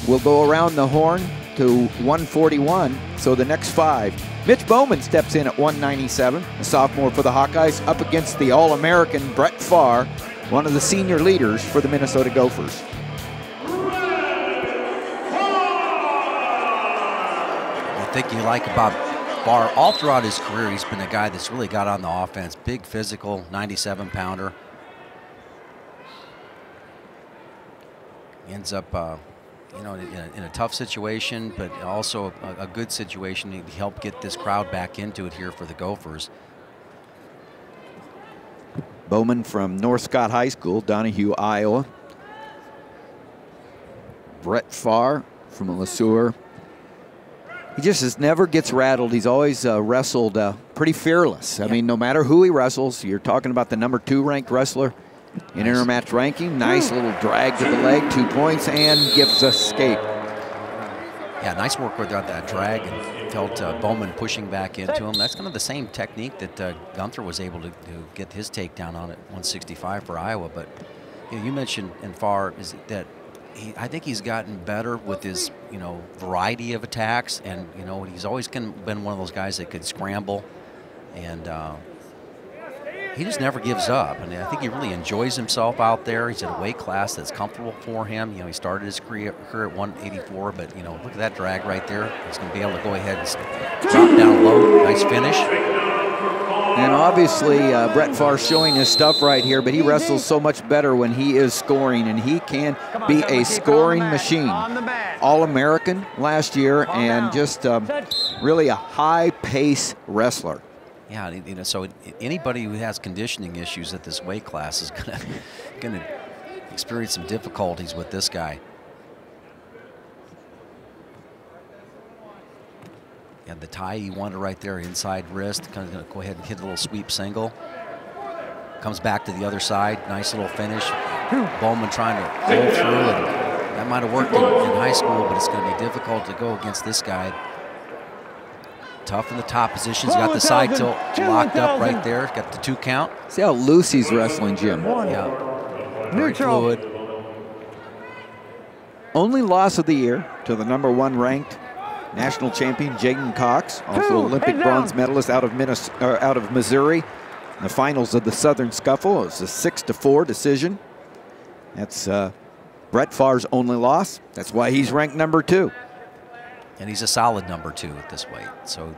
will go around the horn to 141, so the next 5. Mitch Bowman steps in at 197, a sophomore for the Hawkeyes, up against the All-American Brett Pfarr, one of the senior leaders for the Minnesota Gophers. The thing you like about Pfarr, all throughout his career, he's been a guy that's really got on the offense. Big physical, 97-pounder. He ends up, you know, in a tough situation, but also a good situation. He helped get this crowd back into it here for the Gophers. Bowman from North Scott High School, Donahue, Iowa. Brett Pfarr from LeSueur. He just never gets rattled. He's always wrestled pretty fearless. I mean, no matter who he wrestles, you're talking about the #2 ranked wrestler in intermatch ranking. Nice little drag to the leg, 2 points, and gives escape. Yeah, nice work with that drag, and felt Bowman pushing back into him. That's kind of the same technique that Gunther was able to get his takedown on at 165 for Iowa. But you mentioned in Pfarr is that I think he's gotten better with his, you know, variety of attacks, and you know, he's always been one of those guys that could scramble, and he just never gives up. And I think he really enjoys himself out there. He's in a weight class that's comfortable for him. You know, he started his career at 184, but you know, look at that drag right there. He's going to be able to go ahead and drop down low. Nice finish. And obviously, Brett Pfarr showing his stuff right here, but he wrestles so much better when he is scoring, and he can be a scoring machine. All-American last year, and just really a high-pace wrestler. Yeah, you know, so anybody who has conditioning issues at this weight class is gonna experience some difficulties with this guy. And the tie he wanted right there, inside wrist, kind of going to go ahead and hit a little sweep single. Comes back to the other side, nice little finish. Bowman trying to pull through, and that might have worked in high school, but it's going to be difficult to go against this guy. Tough in the top positions, got the side tilt locked up right there, got the 2 count. See how loose he's wrestling, Jim. Yeah, very fluid. Only loss of the year to the #1 ranked national champion Jaden Cox, also Olympic bronze medalist out of Missouri. In the finals of the Southern Scuffle, it was a 6-4 decision. That's Brett Pfarr's only loss. That's why he's ranked #2. And he's a solid #2 at this weight. So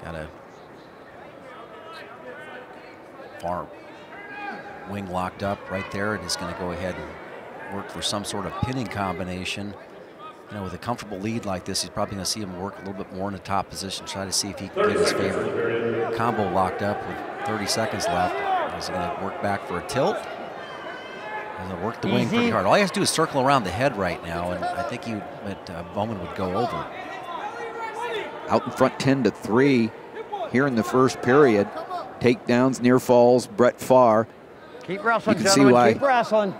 got a Pfarr wing locked up right there, and he's going to go ahead and work for some sort of pinning combination. You know, with a comfortable lead like this, he's probably going to see him work a little bit more in the top position, try to see if he can get his favorite combo locked up with 30 seconds left. Is he going to work back for a tilt? He's going to work the wing pretty hard. All he has to do is circle around the head right now, and I think Bowman would go over. Out in front 10-3 here in the first period. Takedowns, near falls, Brett Pfarr. Keep wrestling, you can see why keep wrestling.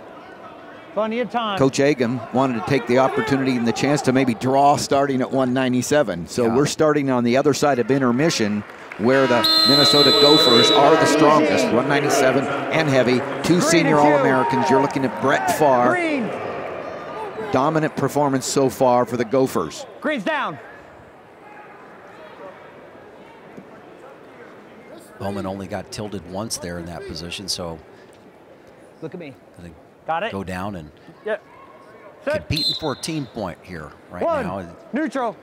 Plenty of time. Coach Agam wanted to take the opportunity and the chance to maybe draw starting at 197. So we're starting on the other side of intermission, where the Minnesota Gophers are the strongest, 197 and heavy. 2 senior All-Americans. You're looking at Brett Pfarr. Dominant performance so far for the Gophers. Green's down. Bowman only got tilted once there in that position, so look at me. Got it. Go down and competing for a team point here right now. Neutral.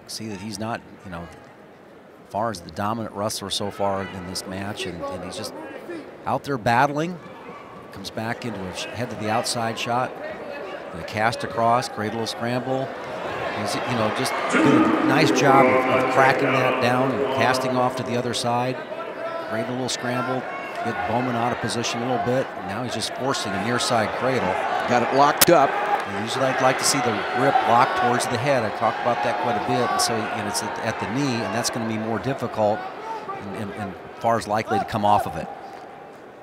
See that he's not, you know, Pfarr is the dominant wrestler so far in this match, and he's just out there battling. Comes back into a head to the outside shot. Gonna cast across, great little scramble. He's, you know, just did a nice job of cracking that down and casting off to the other side. Great little scramble. Get Bowman out of position a little bit. And now he's just forcing a near side cradle. Got it locked up. And usually I'd like to see the grip locked towards the head. I talked about that quite a bit. And so it's at the knee, and that's going to be more difficult, and Pfarr's likely to come off of it.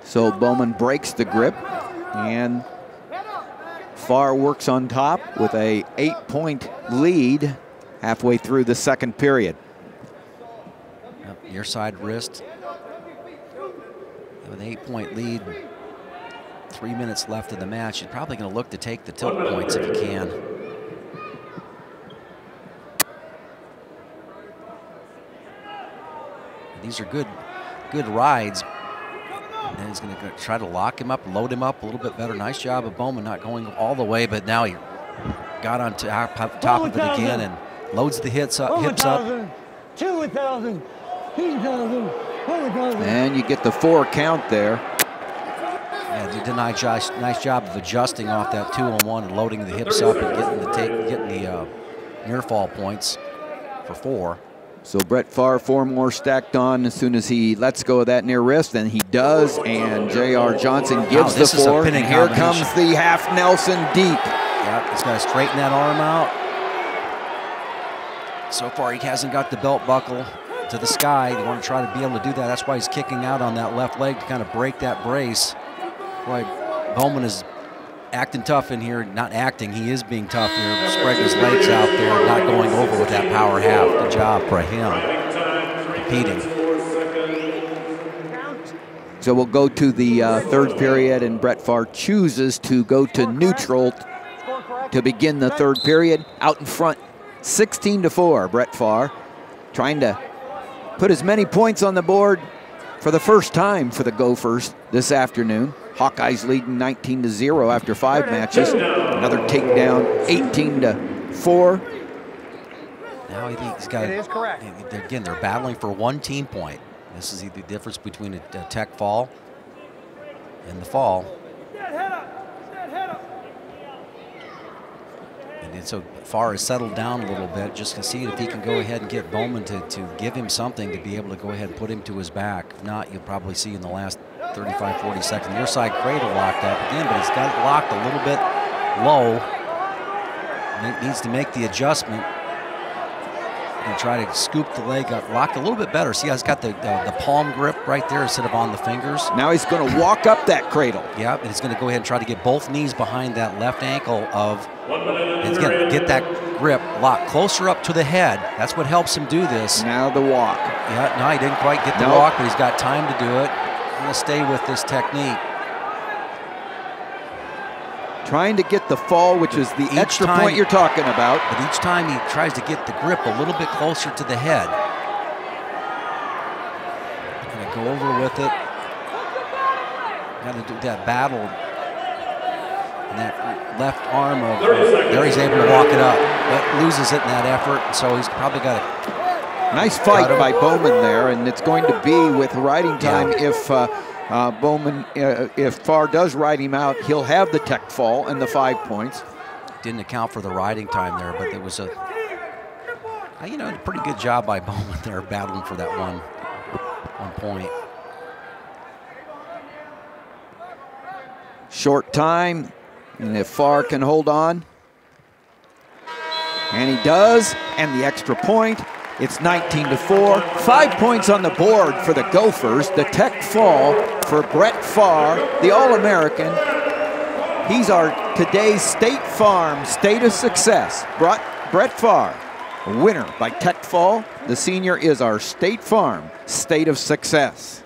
So Bowman breaks the grip, and Pfarr works on top with a 8-point lead halfway through the second period. Yep, near side wrist. With an 8-point lead, 3 minutes left in the match, he's probably going to look to take the tilt points if he can. these are good rides. And he's going to try to lock him up, load him up a little bit better. Nice job of Bowman not going all the way, but now he got on top of it again and loads the hips up. 2,000, 3,000, 4,000. And you get the 4 count there. Yeah, they did a nice job of adjusting off that 2-on-1 and loading the hips up and getting the near fall points for 4. So Brett Pfarr, 4 more stacked on as soon as he lets go of that near wrist, and he does, and J.R. Johnson gives the 4. And here comes the half Nelson deep. Yep, he's got to straighten that arm out. So far, he hasn't got the belt buckle to the sky. They want to try to be able to do that. That's why he's kicking out on that left leg to kind of break that brace. Boy, Bowman is acting tough in here. Not acting, he is being tough here. Spreading his legs out there, not going over with that power half. Good job for him. Competing. So we'll go to the 3rd period, and Brett Pfarr chooses to go to neutral to begin the 3rd period. Out in front, 16-4, Brett Pfarr trying to put as many points on the board for the first time for the Gophers this afternoon. Hawkeyes leading 19-0 after 5 matches. Another takedown, 18-4. Now I think he's got. It is correct. Again, they're battling for 1 team point. This is the difference between a tech fall and the fall. And so Pfarr has settled down a little bit, just to see if he can go ahead and get Bowman to give him something to be able to go ahead and put him to his back. If not, you'll probably see in the last 35, 40 seconds. Near side cradle locked up again, but he's got it locked a little bit low. And needs to make the adjustment and try to scoop the leg up, locked a little bit better. See how he's got the palm grip right there instead of on the fingers. Now he's going to walk up that cradle. Yeah, and he's going to go ahead and try to get both knees behind that left ankle of, and he's going to get that grip locked closer up to the head. That's what helps him do this. Now the walk. Yeah, no, he didn't quite get the walk, but he's got time to do it. I'm going to stay with this technique. Trying to get the fall, which is the extra point you're talking about. But each time he tries to get the grip a little bit closer to the head. Going to go over with it. Got to do that battle. And that left arm of, there he's able to walk it up, but loses it in that effort. So he's probably got a nice fight by Bowman there, and it's going to be with riding time if Bowman, if Pfarr does ride him out, he'll have the tech fall and the 5 points. Didn't account for the riding time there, but it was a pretty good job by Bowman there, battling for that one point. Short time, and if Pfarr can hold on, and he does, and the extra point. It's 19-4, 5 points on the board for the Gophers. The tech fall for Brett Pfarr, the All-American. He's our today's State Farm State of Success. Brett Pfarr, winner by tech fall. The senior is our State Farm State of Success.